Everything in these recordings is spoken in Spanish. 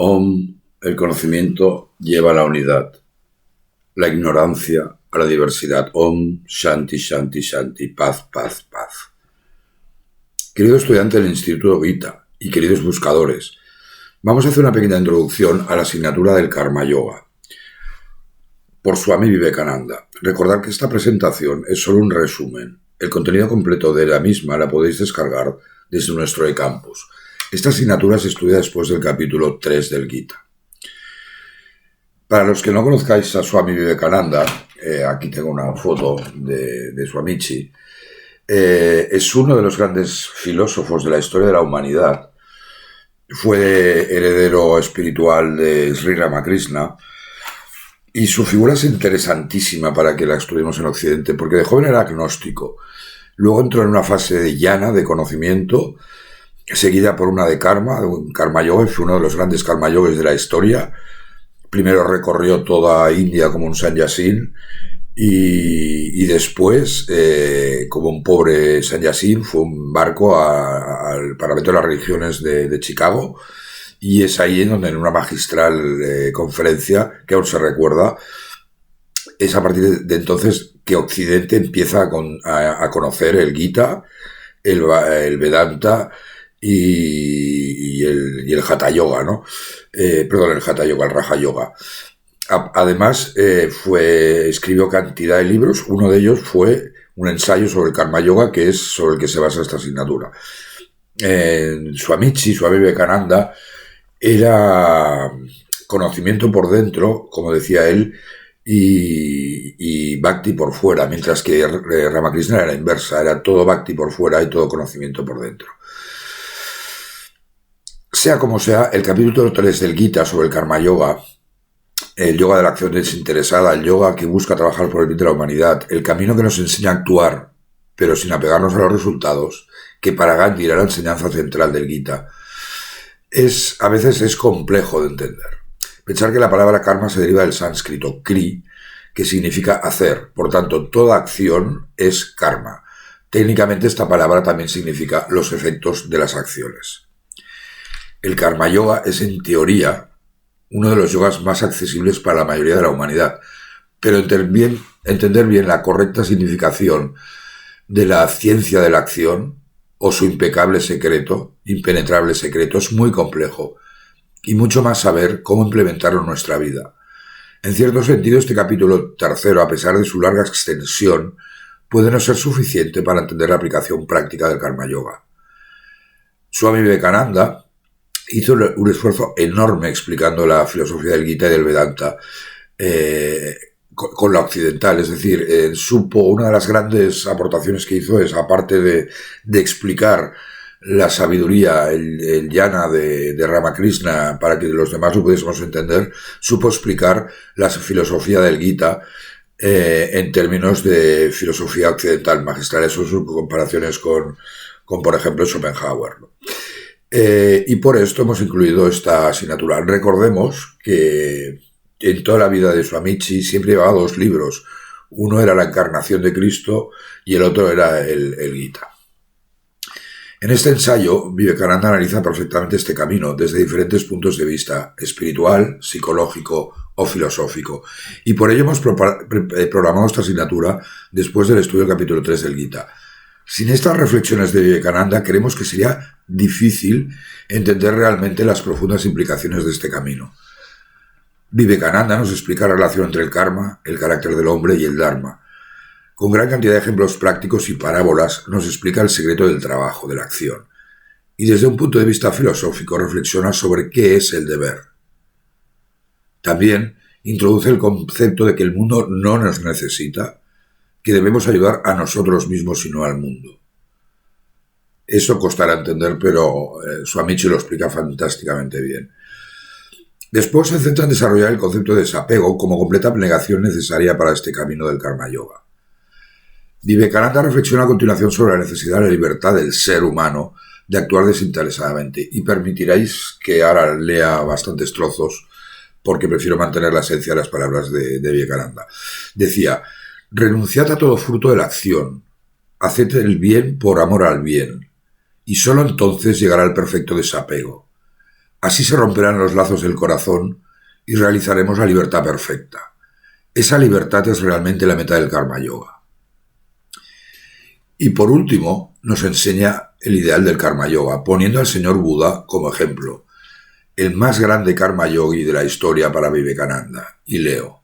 Om, el conocimiento lleva a la unidad, la ignorancia a la diversidad. Om, Shanti, Shanti, Shanti, paz, paz, paz. Querido estudiante del Instituto Gita y queridos buscadores, vamos a hacer una pequeña introducción a la asignatura del Karma Yoga por Swami Vivekananda. Recordad que esta presentación es solo un resumen. El contenido completo de la misma la podéis descargar desde nuestro eCampus. Esta asignatura se estudia después del capítulo 3 del Gita. Para los que no conozcáis a Swami Vivekananda, aquí tengo una foto de Swamichi, es uno de los grandes filósofos de la historia de la humanidad. Fue heredero espiritual de Sri Ramakrishna y su figura es interesantísima para que la estudiemos en Occidente, porque de joven era agnóstico. Luego entró en una fase de jnana, de conocimiento, seguida por una de karma, un karma yoga, fue uno de los grandes karma yogis de la historia. Primero recorrió toda India como un sannyasin y después, como un pobre sannyasin, fue un barco al Parlamento de las Religiones de Chicago, y es ahí en donde, en una magistral conferencia, que aún se recuerda, es a partir de entonces que Occidente empieza a conocer el Gita, el Vedanta y el Hatha Yoga, ¿no? El Hatha Yoga, el Raja Yoga. Además, escribió cantidad de libros. Uno de ellos fue un ensayo sobre el Karma Yoga, que es sobre el que se basa esta asignatura. Swami Vivekananda era conocimiento por dentro, como decía él, y Bhakti por fuera, mientras que Ramakrishna era la inversa, era todo Bhakti por fuera y todo conocimiento por dentro. Sea como sea, el capítulo 3 del Gita sobre el Karma Yoga, el yoga de la acción desinteresada, el yoga que busca trabajar por el bien de la humanidad, el camino que nos enseña a actuar, pero sin apegarnos a los resultados, que para Gandhi era la enseñanza central del Gita, a veces es complejo de entender. Pensar que la palabra karma se deriva del sánscrito kri, que significa hacer. Por tanto, toda acción es karma. Técnicamente esta palabra también significa los efectos de las acciones. El Karma Yoga es, en teoría, uno de los yogas más accesibles para la mayoría de la humanidad, pero entender bien la correcta significación de la ciencia de la acción o su impenetrable secreto es muy complejo, y mucho más saber cómo implementarlo en nuestra vida. En cierto sentido, este capítulo tercero, a pesar de su larga extensión, puede no ser suficiente para entender la aplicación práctica del Karma Yoga. Swami Vivekananda hizo un esfuerzo enorme explicando la filosofía del Gita y del Vedanta con la occidental, es decir, una de las grandes aportaciones que hizo es, aparte de explicar la sabiduría, el jnana de Ramakrishna para que los demás lo pudiésemos entender, supo explicar la filosofía del Gita en términos de filosofía occidental magistrales o sus comparaciones con por ejemplo, Schopenhauer, ¿no? Y por esto hemos incluido esta asignatura. Recordemos que en toda la vida de Swamichi siempre llevaba dos libros. Uno era la encarnación de Cristo y el otro era el Gita. En este ensayo, Vivekananda analiza perfectamente este camino desde diferentes puntos de vista, espiritual, psicológico o filosófico. Y por ello hemos programado esta asignatura después del estudio del capítulo 3 del Gita. Sin estas reflexiones de Vivekananda, creemos que sería difícil entender realmente las profundas implicaciones de este camino. Vivekananda nos explica la relación entre el karma, el carácter del hombre y el dharma. Con gran cantidad de ejemplos prácticos y parábolas nos explica el secreto del trabajo, de la acción. Y desde un punto de vista filosófico reflexiona sobre qué es el deber. También introduce el concepto de que el mundo no nos necesita, que debemos ayudar a nosotros mismos y no al mundo. Eso costará entender, pero Swamichi lo explica fantásticamente bien. Después se centra en desarrollar el concepto de desapego como completa abnegación necesaria para este camino del Karma Yoga. Vivekananda reflexiona a continuación sobre la necesidad de la libertad del ser humano de actuar desinteresadamente, y permitiréis que ahora lea bastantes trozos porque prefiero mantener la esencia de las palabras de Vivekananda. Decía: renunciad a todo fruto de la acción, haced el bien por amor al bien, y solo entonces llegará el perfecto desapego. Así se romperán los lazos del corazón y realizaremos la libertad perfecta. Esa libertad es realmente la meta del Karma Yoga. Y por último, nos enseña el ideal del Karma Yoga, poniendo al señor Buda como ejemplo, el más grande Karma Yogi de la historia para Vivekananda. Y leo.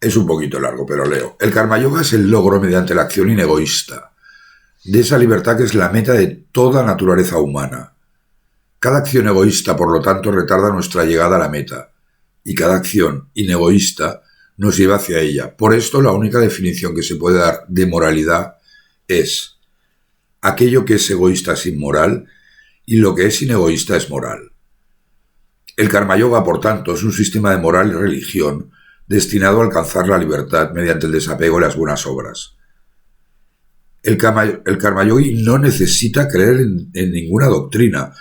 Es un poquito largo, pero leo. El Karma Yoga es el logro mediante la acción inegoísta, de esa libertad que es la meta de toda naturaleza humana. Cada acción egoísta, por lo tanto, retarda nuestra llegada a la meta, y cada acción inegoísta nos lleva hacia ella. Por esto, la única definición que se puede dar de moralidad es: aquello que es egoísta es inmoral y lo que es inegoísta es moral. El Karma Yoga, por tanto, es un sistema de moral y religión destinado a alcanzar la libertad mediante el desapego y las buenas obras. El Karma Yogi no necesita creer en ninguna doctrina,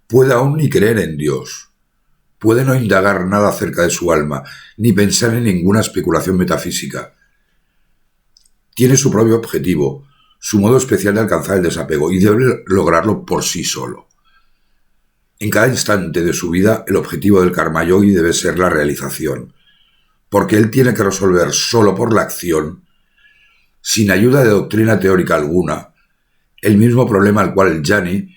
puede aún ni creer en Dios. Puede no indagar nada acerca de su alma, ni pensar en ninguna especulación metafísica. Tiene su propio objetivo, su modo especial de alcanzar el desapego, y debe lograrlo por sí solo. En cada instante de su vida, el objetivo del Karma Yogi debe ser la realización, porque él tiene que resolver solo por la acción, sin ayuda de doctrina teórica alguna, el mismo problema al cual el Jnani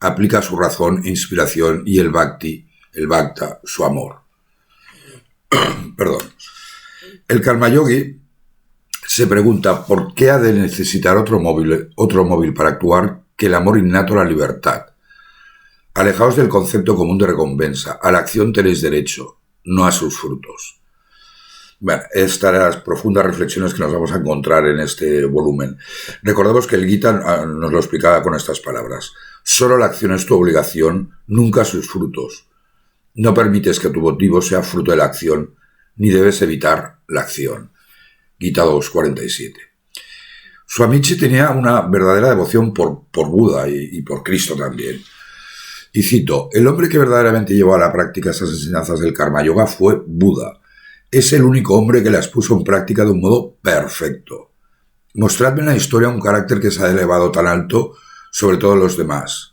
aplica su razón e inspiración y el Bhakta, su amor. Perdón. El Karma Yogi se pregunta por qué ha de necesitar otro móvil para actuar que el amor innato a la libertad. Alejaos del concepto común de recompensa. A la acción tenéis derecho, no a sus frutos. Bueno, estas son las profundas reflexiones que nos vamos a encontrar en este volumen. Recordemos que el Gita nos lo explicaba con estas palabras. Solo la acción es tu obligación, nunca sus frutos. No permites que tu motivo sea fruto de la acción, ni debes evitar la acción. Gita 2.47. Swamiji tenía una verdadera devoción por Buda y por Cristo también. Y cito, el hombre que verdaderamente llevó a la práctica esas enseñanzas del Karma Yoga fue Buda. Es el único hombre que las puso en práctica de un modo perfecto. Mostradme en la historia un carácter que se ha elevado tan alto sobre todos los demás.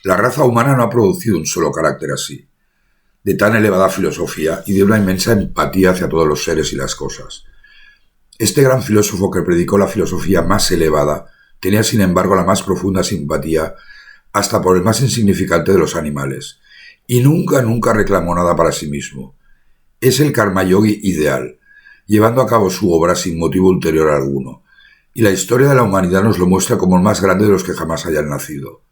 La raza humana no ha producido un solo carácter así, de tan elevada filosofía y de una inmensa empatía hacia todos los seres y las cosas. Este gran filósofo que predicó la filosofía más elevada tenía sin embargo la más profunda simpatía hasta por el más insignificante de los animales, y nunca reclamó nada para sí mismo. Es el Karma Yogi ideal, llevando a cabo su obra sin motivo ulterior alguno, y la historia de la humanidad nos lo muestra como el más grande de los que jamás hayan nacido.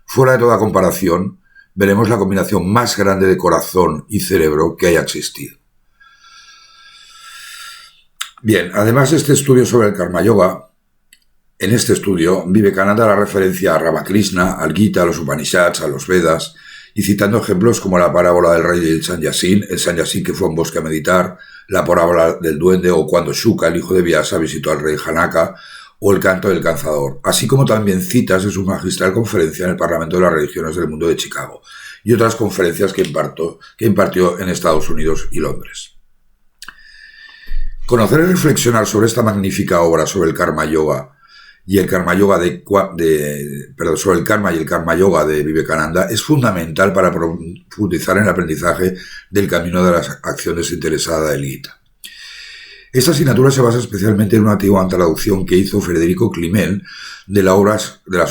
Fuera de toda comparación, veremos la combinación más grande de corazón y cerebro que haya existido. Bien, además de este estudio sobre el Karma Yoga, en este estudio Vivekananda da referencia a Ramakrishna, al Gita, a los Upanishads, a los Vedas, y citando ejemplos como la parábola del rey del Sanyasin, el Sanyasin que fue a un bosque a meditar, la parábola del duende o cuando Shuka, el hijo de Vyasa, visitó al rey Janaka, o el canto del cazador, así como también citas de su magistral conferencia en el Parlamento de las Religiones del Mundo de Chicago y otras conferencias que impartió en Estados Unidos y Londres. Conocer y reflexionar sobre esta magnífica obra sobre el Karma Yoga y el Karma Yoga sobre el Karma y el Karma Yoga de Vivekananda es fundamental para profundizar en el aprendizaje del camino de las acciones desinteresada del Gita. Esta asignatura se basa especialmente en una antigua traducción que hizo Federico Climent de las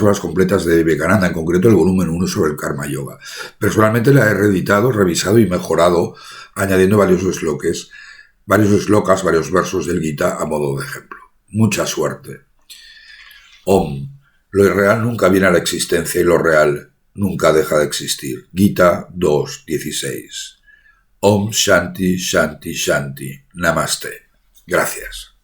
obras completas de Vivekananda, en concreto el volumen 1 sobre el Karma Yoga. Personalmente la he reeditado, revisado y mejorado, añadiendo varios versos del Gita a modo de ejemplo. Mucha suerte. Om. Lo irreal nunca viene a la existencia y lo real nunca deja de existir. Gita 2.16. Om Shanti Shanti Shanti. Namaste. Gracias.